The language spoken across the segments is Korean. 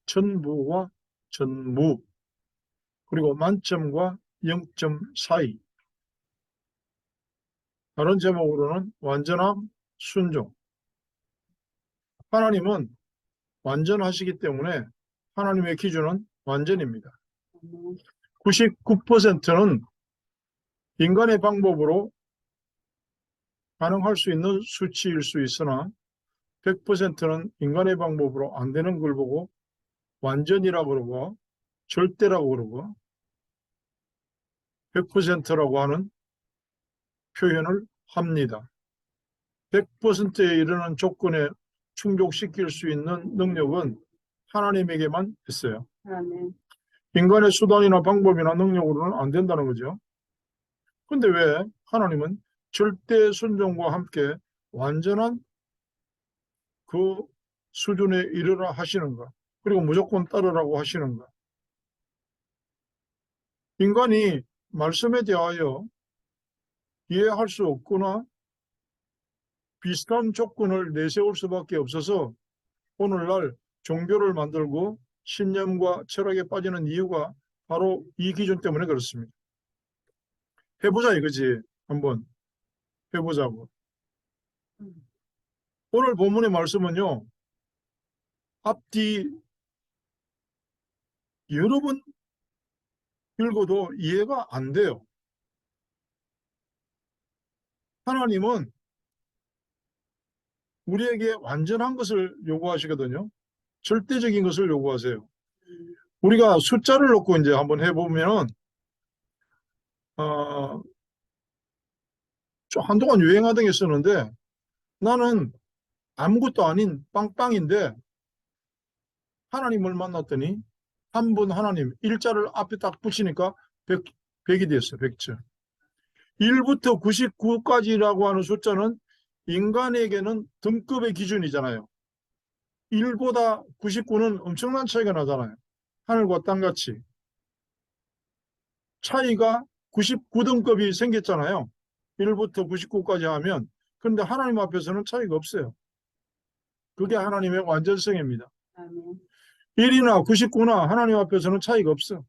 전부와 전무, 그리고 만점과 0점 사이. 다른 제목으로는 완전함, 순종. 하나님은 완전하시기 때문에 하나님의 기준은 완전입니다. 99%는 인간의 방법으로 가능할 수 있는 수치일 수 있으나 100%는 인간의 방법으로 안 되는 걸 보고 완전이라고 그러고 절대라고 그러고 100%라고 하는 표현을 합니다. 100%에 이르는 조건에 충족시킬 수 있는 능력은 하나님에게만 있어요. 인간의 수단이나 방법이나 능력으로는 안 된다는 거죠. 근데 왜 하나님은 절대 순종과 함께 완전한 그 수준에 이르라 하시는가? 그리고 무조건 따르라고 하시는가? 인간이 말씀에 대하여 이해할 수 없거나 비슷한 조건을 내세울 수밖에 없어서 오늘날 종교를 만들고 신념과 철학에 빠지는 이유가 바로 이 기준 때문에 그렇습니다. 해보자 이거지. 한번 해보자고. 오늘 본문의 말씀은요. 앞뒤 여러 번 읽어도 이해가 안 돼요. 하나님은 우리에게 완전한 것을 요구하시거든요. 절대적인 것을 요구하세요. 우리가 숫자를 놓고 이제 한번 해보면 한동안 유행하던 게 있었는데 나는 아무것도 아닌 빵빵인데 하나님을 만났더니 한 분 하나님 일자를 앞에 딱 붙이니까 100이 됐어요. 100점. 1부터 99까지라고 하는 숫자는 인간에게는 등급의 기준이잖아요. 1보다 99는 엄청난 차이가 나잖아요. 하늘과 땅같이. 차이가 99등급이 생겼잖아요. 1부터 99까지 하면. 그런데 하나님 앞에서는 차이가 없어요. 그게 하나님의 완전성입니다. 1이나 99나 하나님 앞에서는 차이가 없어.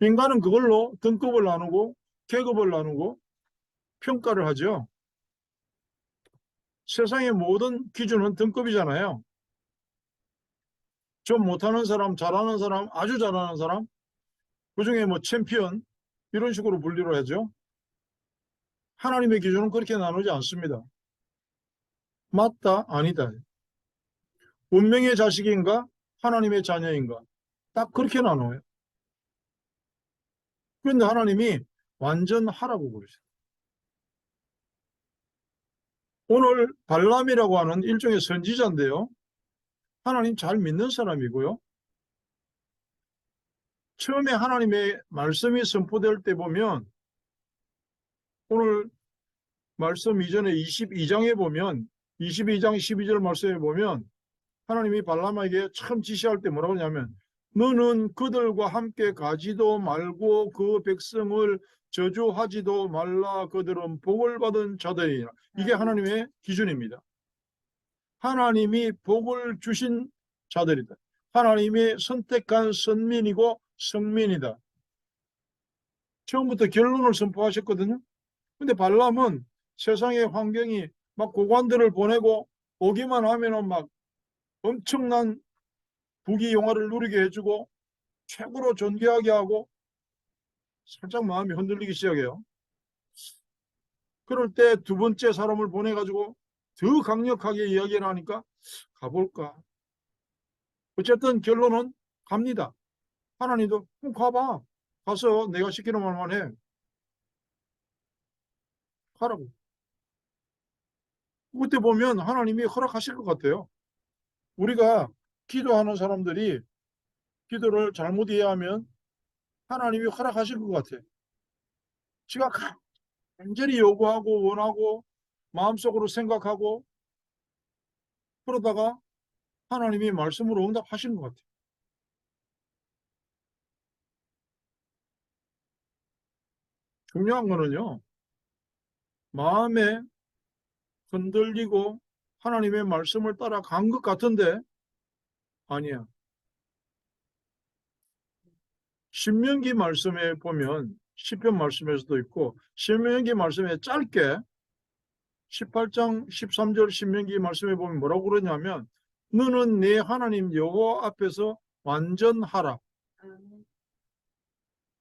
인간은 그걸로 등급을 나누고 계급을 나누고 평가를 하죠. 세상의 모든 기준은 등급이잖아요. 좀 못하는 사람, 잘하는 사람, 아주 잘하는 사람, 그중에 뭐 챔피언 이런 식으로 분류를 하죠. 하나님의 기준은 그렇게 나누지 않습니다. 맞다, 아니다. 운명의 자식인가, 하나님의 자녀인가. 딱 그렇게 나눠요. 그런데 하나님이 완전하라고 그러죠. 오늘 발람이라고 하는 일종의 선지자인데요. 하나님 잘 믿는 사람이고요. 처음에 하나님의 말씀이 선포될 때 보면 오늘 말씀 이전에 22장에 보면 22장 12절 말씀에 보면 하나님이 발람에게 처음 지시할 때 뭐라고 하냐면 너는 그들과 함께 가지도 말고 그 백성을 저주하지도 말라 그들은 복을 받은 자들이라. 이게 하나님의 기준입니다. 하나님이 복을 주신 자들이다. 하나님이 선택한 선민이고 성민이다. 처음부터 결론을 선포하셨거든요. 근데 발람은 세상의 환경이 막 고관들을 보내고 오기만 하면은 막 엄청난 부귀영화를 누리게 해주고 최고로 존귀하게 하고 살짝 마음이 흔들리기 시작해요. 그럴 때 두 번째 사람을 보내가지고 더 강력하게 이야기를 하니까 가볼까. 어쨌든 결론은 갑니다. 하나님도 가봐. 가서 내가 시키는 말만 해. 가라고. 그때 보면 하나님이 허락하실 것 같아요. 우리가 기도하는 사람들이 기도를 잘못 이해하면 하나님이 허락하실 것 같아요. 지가 간절히 요구하고 원하고 마음속으로 생각하고 그러다가 하나님이 말씀으로 응답하시는 것 같아요. 중요한 거는요. 마음에 흔들리고 하나님의 말씀을 따라간 것 같은데 아니야. 신명기 말씀에 보면 시편 말씀에서도 있고 신명기 말씀에 짧게 18장 13절 신명기 말씀에 보면 뭐라고 그러냐면 너는 내 하나님 여호와 앞에서 완전하라.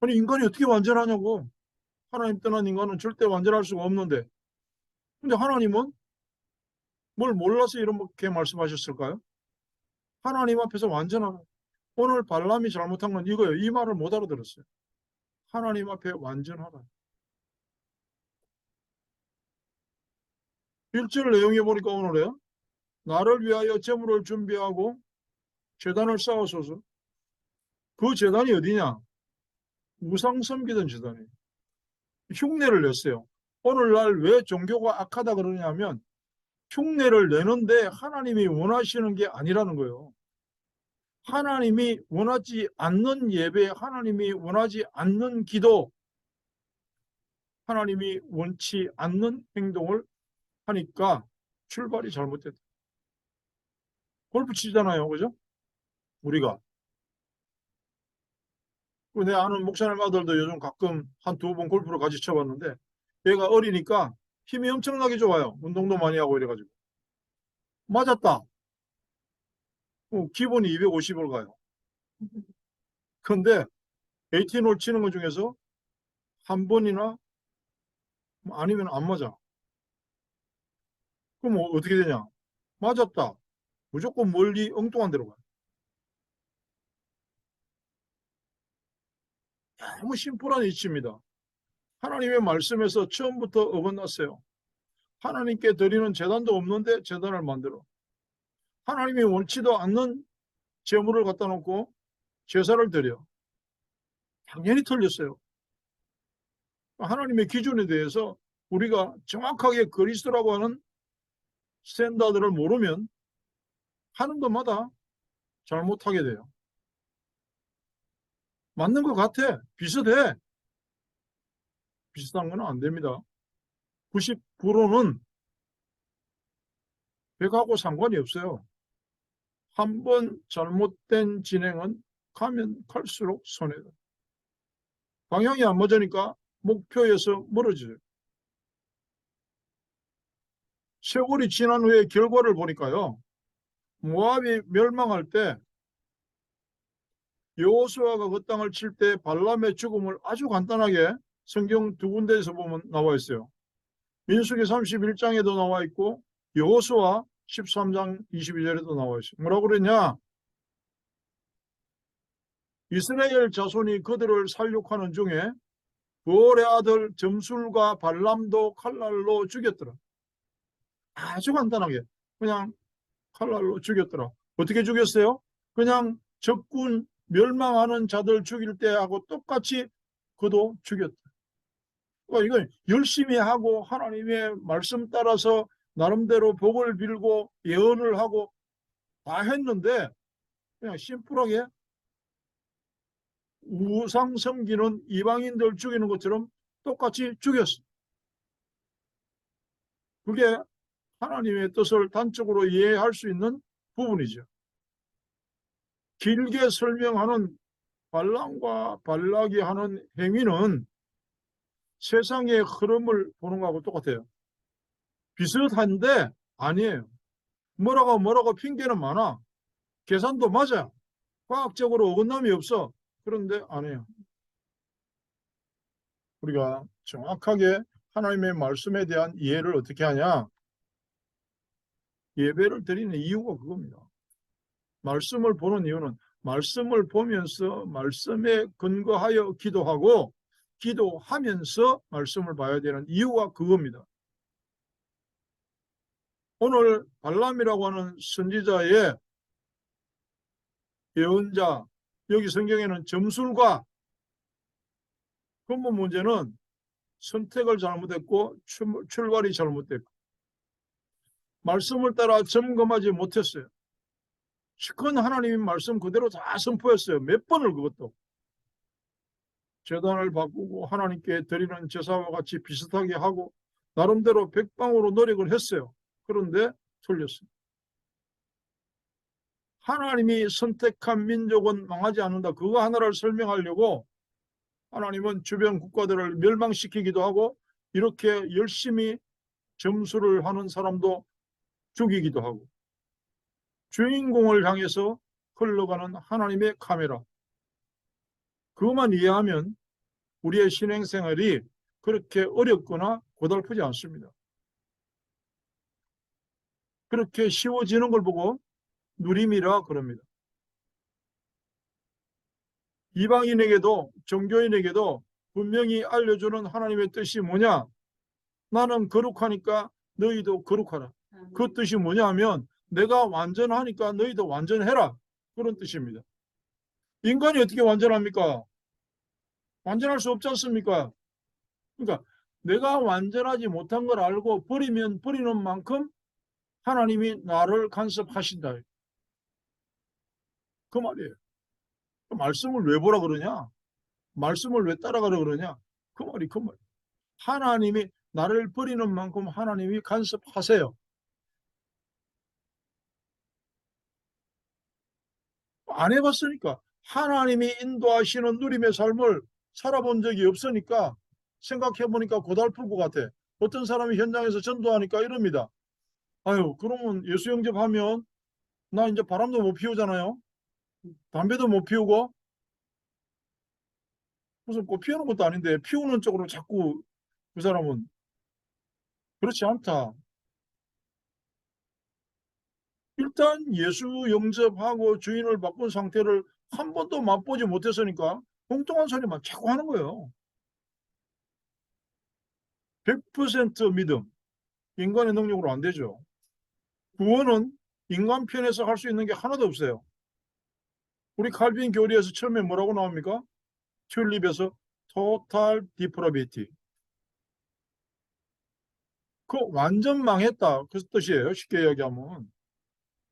아니 인간이 어떻게 완전하냐고. 하나님 떠난 인간은 절대 완전할 수가 없는데 근데 하나님은 뭘 몰라서 이렇게 말씀하셨을까요? 하나님 앞에서 완전하라. 오늘 발람이 잘못한 건 이거예요. 이 말을 못 알아들었어요. 하나님 앞에 완전하라. 1절 내용에 보니까 오늘에요. 나를 위하여 제물을 준비하고 제단을 쌓아소서. 그 제단이 어디냐? 우상 섬기던 제단이에요. 흉내를 냈어요. 오늘날 왜 종교가 악하다 그러냐면 흉내를 내는데 하나님이 원하시는 게 아니라는 거예요. 하나님이 원하지 않는 예배, 하나님이 원하지 않는 기도, 하나님이 원치 않는 행동을 하니까 출발이 잘못됐다. 골프 치잖아요. 그죠? 우리가. 내 아는 목사님 아들도 요즘 가끔 한 두 번 골프를 같이 쳐봤는데 얘가 어리니까 힘이 엄청나게 좋아요. 운동도 많이 하고 이래가지고. 맞았다. 기본이 250을 가요. 근데 18홀 치는 것 중에서 한 번이나 아니면 안 맞아. 그럼 어떻게 되냐? 맞았다. 무조건 멀리 엉뚱한 데로 가요. 너무 심플한 이치입니다. 하나님의 말씀에서 처음부터 어긋났어요. 하나님께 드리는 제단도 없는데 제단을 만들어. 하나님이 원치도 않는 제물을 갖다 놓고 제사를 드려. 당연히 틀렸어요. 하나님의 기준에 대해서 우리가 정확하게 그리스도라고 하는 스탠다드를 모르면 하는 것마다 잘못하게 돼요. 맞는 것 같아. 비슷해. 비슷한 건 안 됩니다. 90%는 100하고 상관이 없어요. 한 번 잘못된 진행은 가면 갈수록 손해다. 방향이 안 맞으니까 목표에서 멀어져요. 세월이 지난 후에 결과를 보니까요. 모압이 멸망할 때 여호수아가 그 땅을 칠 때 발람의 죽음을 아주 간단하게 성경 두 군데에서 보면 나와 있어요. 민수기 31장에도 나와 있고 여호수아 13장 22절에도 나와 있어요. 뭐라고 그랬냐? 이스라엘 자손이 그들을 살육하는 중에 부올의 아들 점술과 발람도 칼날로 죽였더라. 아주 간단하게 그냥 칼날로 죽였더라. 어떻게 죽였어요? 그냥 적군 멸망하는 자들 죽일 때하고 똑같이 그도 죽였다. 그러니까 이건 열심히 하고 하나님의 말씀 따라서 나름대로 복을 빌고 예언을 하고 다 했는데 그냥 심플하게 우상 섬기는 이방인들 죽이는 것처럼 똑같이 죽였어. 그게 하나님의 뜻을 단적으로 이해할 수 있는 부분이죠. 길게 설명하는 발람과 발락이 하는 행위는 세상의 흐름을 보는 거하고 똑같아요. 비슷한데 아니에요. 뭐라고 핑계는 많아. 계산도 맞아. 과학적으로 어긋남이 없어. 그런데 아니에요. 우리가 정확하게 하나님의 말씀에 대한 이해를 어떻게 하냐? 예배를 드리는 이유가 그겁니다. 말씀을 보는 이유는 말씀을 보면서 말씀에 근거하여 기도하고 기도하면서 말씀을 봐야 되는 이유가 그겁니다. 오늘 발람이라고 하는 선지자의 예언자, 여기 성경에는 점술과 근본 문제는 선택을 잘못했고 출발이 잘못됐고 말씀을 따라 점검하지 못했어요. 시큰 하나님의 말씀 그대로 다 선포했어요. 몇 번을 그것도. 제단을 바꾸고 하나님께 드리는 제사와 같이 비슷하게 하고 나름대로 백방으로 노력을 했어요. 그런데 틀렸어요. 하나님이 선택한 민족은 망하지 않는다. 그거 하나를 설명하려고 하나님은 주변 국가들을 멸망시키기도 하고 이렇게 열심히 점수를 하는 사람도 죽이기도 하고 주인공을 향해서 흘러가는 하나님의 카메라. 그것만 이해하면 우리의 신앙생활이 그렇게 어렵거나 고달프지 않습니다. 그렇게 쉬워지는 걸 보고 누림이라 그럽니다. 이방인에게도 종교인에게도 분명히 알려주는 하나님의 뜻이 뭐냐? 나는 거룩하니까 너희도 거룩하라. 그 뜻이 뭐냐 하면 내가 완전하니까 너희도 완전해라. 그런 뜻입니다. 인간이 어떻게 완전합니까? 완전할 수 없지 않습니까? 그러니까 내가 완전하지 못한 걸 알고 버리면 버리는 만큼 하나님이 나를 간섭하신다. 그 말이에요. 그 말씀을 왜 보라 그러냐? 말씀을 왜 따라가라 그러냐? 그 말이 그 말. 하나님이 나를 버리는 만큼 하나님이 간섭하세요. 안 해봤으니까. 하나님이 인도하시는 누림의 삶을 살아본 적이 없으니까 생각해보니까 고달플 것 같아. 어떤 사람이 현장에서 전도하니까 이럽니다. 아유, 그러면 예수 영접하면 나 이제 바람도 못 피우잖아요. 담배도 못 피우고 무슨 꽃 피우는 것도 아닌데 피우는 쪽으로 자꾸 그 사람은 그렇지 않다. 일단 예수 영접하고 주인을 바꾼 상태를 한 번도 맛보지 못했으니까 엉뚱한 소리만 자꾸 하는 거예요. 100% 믿음. 인간의 능력으로 안 되죠. 구원은 인간 편에서 할 수 있는 게 하나도 없어요. 우리 칼빈 교리에서 처음에 뭐라고 나옵니까? 튤립에서 total depravity. 그 완전 망했다. 그 뜻이에요. 쉽게 이야기하면.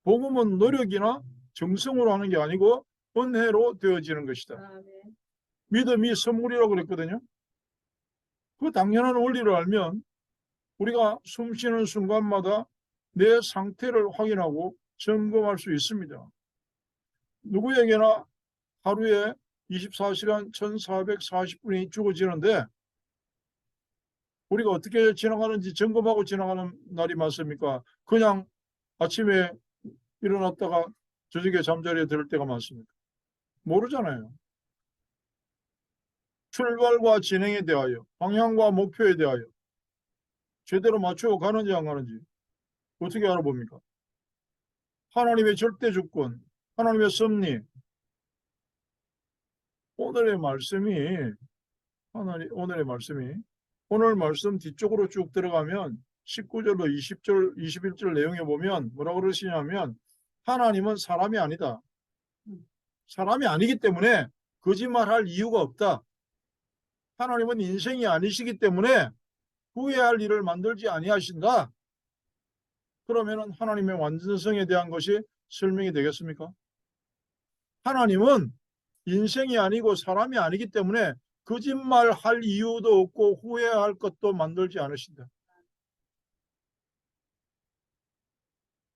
복음은 노력이나 정성으로 하는 게 아니고 은혜로 되어지는 것이다. 믿음이 선물이라고 그랬거든요. 그 당연한 원리를 알면 우리가 숨 쉬는 순간마다 내 상태를 확인하고 점검할 수 있습니다. 누구에게나 하루에 24시간 1440분이 주어지는데 우리가 어떻게 지나가는지 점검하고 지나가는 날이 많습니까? 그냥 아침에 일어났다가 저녁에 잠자리에 들 때가 많습니다. 모르잖아요. 출발과 진행에 대하여, 방향과 목표에 대하여 제대로 맞추어 가는지 안 가는지 어떻게 알아봅니까? 하나님의 절대 주권, 하나님의 섭리. 오늘의 말씀이 오늘의 말씀이 오늘 말씀 뒤쪽으로 쭉 들어가면 19절로 20절, 21절 내용에 보면 뭐라고 그러시냐면 하나님은 사람이 아니다. 사람이 아니기 때문에 거짓말할 이유가 없다. 하나님은 인생이 아니시기 때문에 후회할 일을 만들지 아니하신다. 그러면 하나님의 완전성에 대한 것이 설명이 되겠습니까? 하나님은 인생이 아니고 사람이 아니기 때문에 거짓말할 이유도 없고 후회할 것도 만들지 않으신다.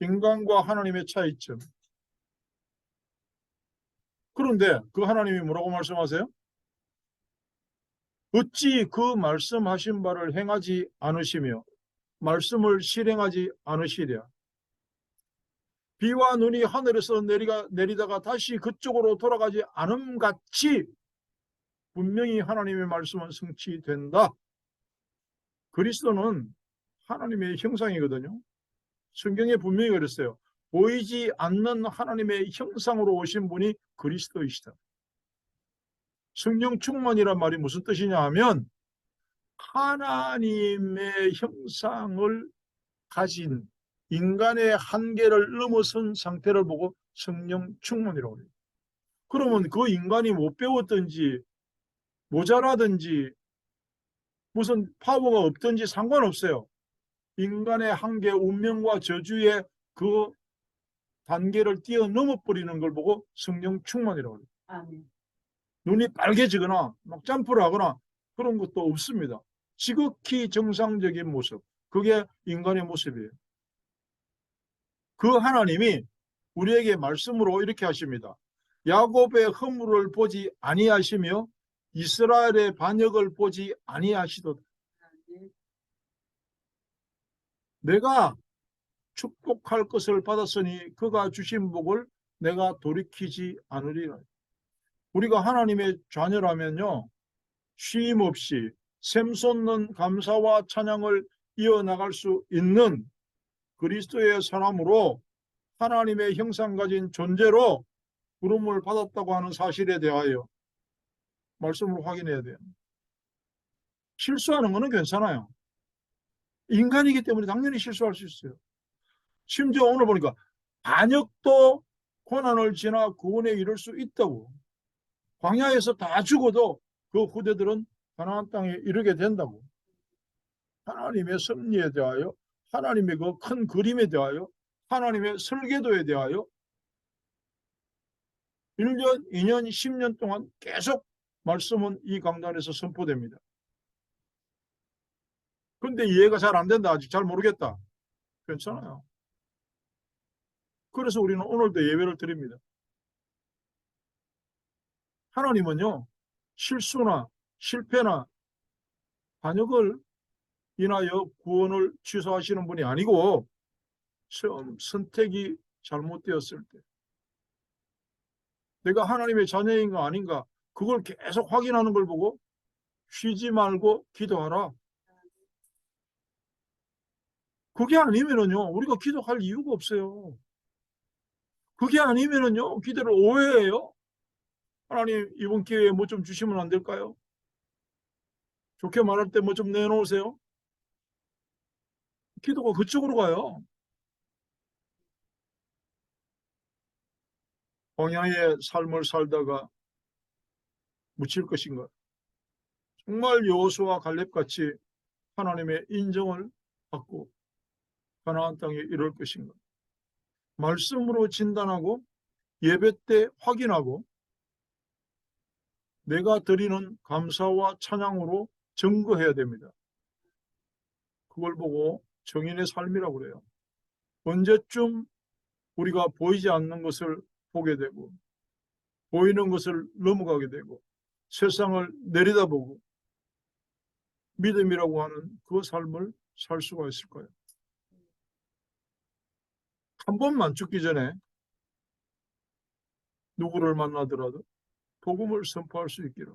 인간과 하나님의 차이점. 그런데 그 하나님이 뭐라고 말씀하세요? 어찌 그 말씀하신 바를 행하지 않으시며 말씀을 실행하지 않으시랴. 비와 눈이 하늘에서 내리다가 다시 그쪽으로 돌아가지 않음같이 분명히 하나님의 말씀은 성취된다. 그리스도는 하나님의 형상이거든요. 성경에 분명히 그랬어요. 보이지 않는 하나님의 형상으로 오신 분이 그리스도이시다. 성령 충만이란 말이 무슨 뜻이냐 하면 하나님의 형상을 가진 인간의 한계를 넘어선 상태를 보고 성령 충만이라고 해요. 그러면 그 인간이 못 배웠든지 모자라든지 무슨 파워가 없든지 상관없어요. 인간의 한계, 운명과 저주의 그 단계를 뛰어넘어 버리는 걸 보고 성령 충만이라고 해요. 아멘. 눈이 빨개지거나 막 점프를 하거나 그런 것도 없습니다. 지극히 정상적인 모습. 그게 인간의 모습이에요. 그 하나님이 우리에게 말씀으로 이렇게 하십니다. 야곱의 허물을 보지 아니하시며 이스라엘의 반역을 보지 아니하시도다. 내가 축복할 것을 받았으니 그가 주신 복을 내가 돌이키지 않으리라. 우리가 하나님의 자녀라면요, 쉼 없이 샘솟는 감사와 찬양을 이어나갈 수 있는 그리스도의 사람으로 하나님의 형상 가진 존재로 부름을 받았다고 하는 사실에 대하여 말씀을 확인해야 돼요. 실수하는 거는 괜찮아요. 인간이기 때문에 당연히 실수할 수 있어요. 심지어 오늘 보니까 반역도 고난을 지나 구원에 이를 수 있다고. 광야에서 다 죽어도 그 후대들은 가나안 땅에 이르게 된다고. 하나님의 섭리에 대하여, 하나님의 그 큰 그림에 대하여, 하나님의 설계도에 대하여 1년, 2년, 10년 동안 계속 말씀은 이 강단에서 선포됩니다. 근데 이해가 잘 안 된다. 아직 잘 모르겠다. 괜찮아요. 그래서 우리는 오늘도 예배를 드립니다. 하나님은요, 실수나 실패나 반역을 인하여 구원을 취소하시는 분이 아니고 처음 선택이 잘못되었을 때 내가 하나님의 자녀인가 아닌가 그걸 계속 확인하는 걸 보고 쉬지 말고 기도하라. 그게 아니면은요, 우리가 기도할 이유가 없어요. 그게 아니면은요, 기도를 오해해요. 하나님, 이번 기회에 뭐 좀 주시면 안 될까요? 좋게 말할 때 뭐 좀 내놓으세요. 기도가 그쪽으로 가요. 광야의 삶을 살다가 묻힐 것인가? 정말 여호수아 갈렙같이 하나님의 인정을 받고 가나안 땅에 이를 것인가? 말씀으로 진단하고 예배 때 확인하고 내가 드리는 감사와 찬양으로 증거해야 됩니다. 그걸 보고 정인의 삶이라고 그래요. 언제쯤 우리가 보이지 않는 것을 보게 되고 보이는 것을 넘어가게 되고 세상을 내려다보고 믿음이라고 하는 그 삶을 살 수가 있을까요? 한 번만 죽기 전에 누구를 만나더라도 복음을 선포할 수 있기를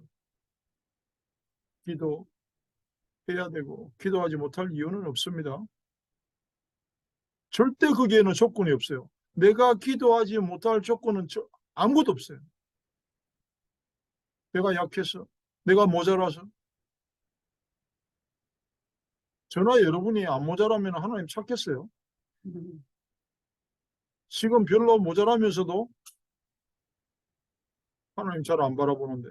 기도해야 되고 기도하지 못할 이유는 없습니다. 절대 거기에는 조건이 없어요. 내가 기도하지 못할 조건은 아무것도 없어요. 내가 약해서, 내가 모자라서. 저나 여러분이 안 모자라면 하나님 찾겠어요? 지금 별로 모자라면서도 하나님 잘 안 바라보는데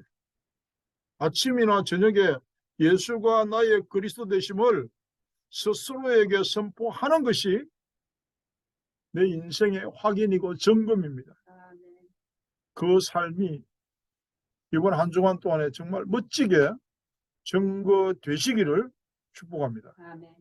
아침이나 저녁에 예수가 나의 그리스도 되심을 스스로에게 선포하는 것이 내 인생의 확인이고 점검입니다. 그 삶이 이번 한 주간 동안에 정말 멋지게 증거되시기를 축복합니다.